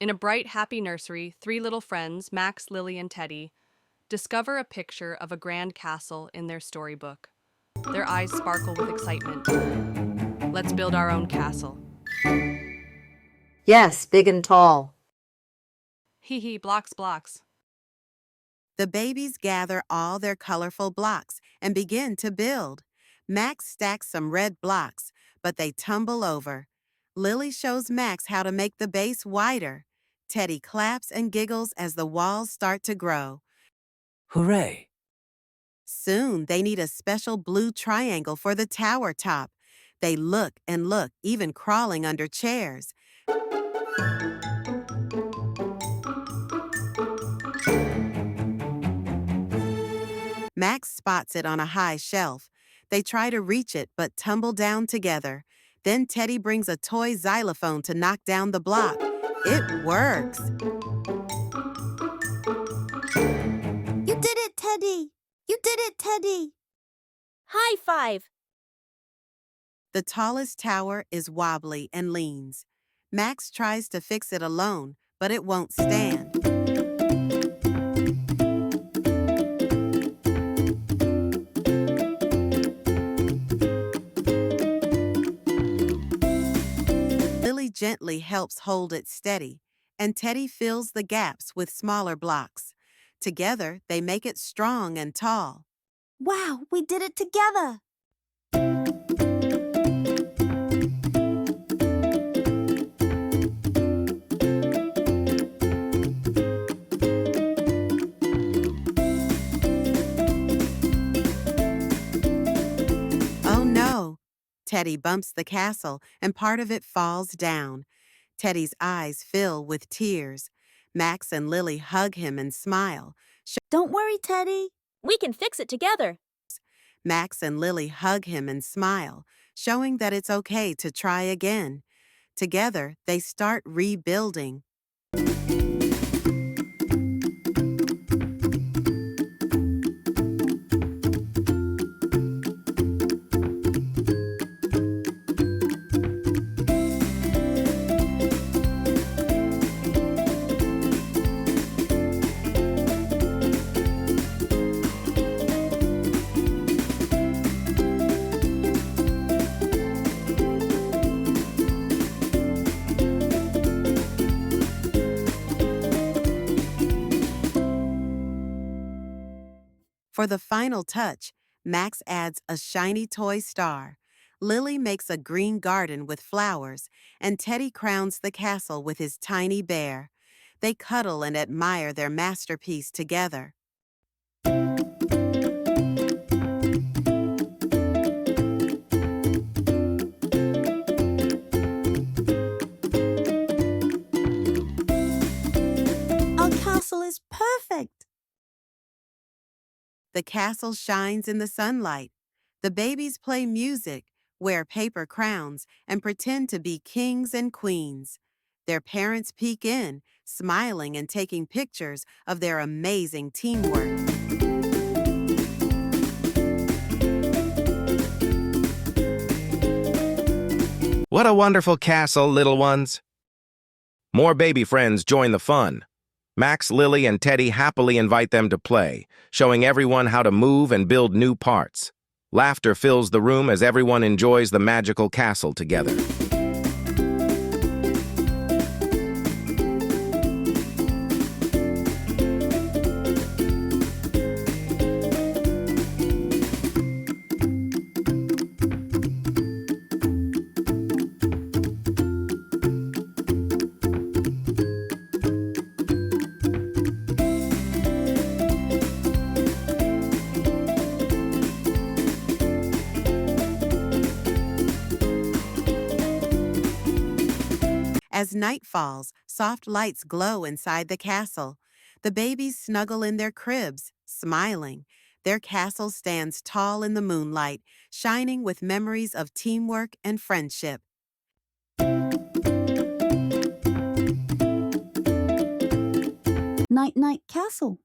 In a bright, happy nursery, three little friends, Max, Lily, and Teddy, discover a picture of a grand castle in their storybook. Their eyes sparkle with excitement. Let's build our own castle. Yes, big and tall. Hee hee, blocks, blocks. The babies gather all their colorful blocks and begin to build. Max stacks some red blocks, but they tumble over. Lily shows Max how to make the base wider. Teddy claps and giggles as the walls start to grow. Hooray! Soon, they need a special blue triangle for the tower top. They look and look, even crawling under chairs. Max spots it on a high shelf. They try to reach it but tumble down together. Then Teddy brings a toy xylophone to knock down the block. It works! You did it, Teddy! You did it, Teddy! High five! The tallest tower is wobbly and leans. Max tries to fix it alone, but it won't stand. Lily gently helps hold it steady, and Teddy fills the gaps with smaller blocks. Together, they make it strong and tall. Wow, we did it together! Oh no! Teddy bumps the castle and part of it falls down. Teddy's eyes fill with tears. Max and Lily hug him and smile. Don't worry, Teddy. We can fix it together. Max and Lily hug him and smile, showing that it's okay to try again. Together, they start rebuilding. For the final touch, Max adds a shiny toy star. Lily makes a green garden with flowers, and Teddy crowns the castle with his tiny bear. They cuddle and admire their masterpiece together. Our castle is perfect! The castle shines in the sunlight. The babies play music, wear paper crowns, and pretend to be kings and queens. Their parents peek in, smiling and taking pictures of their amazing teamwork. What a wonderful castle, little ones! More baby friends join the fun. Max, Lily, and Teddy happily invite them to play, showing everyone how to move and build new parts. Laughter fills the room as everyone enjoys the magical castle together. As night falls, soft lights glow inside the castle. The babies snuggle in their cribs, smiling. Their castle stands tall in the moonlight, shining with memories of teamwork and friendship. Night-night castle.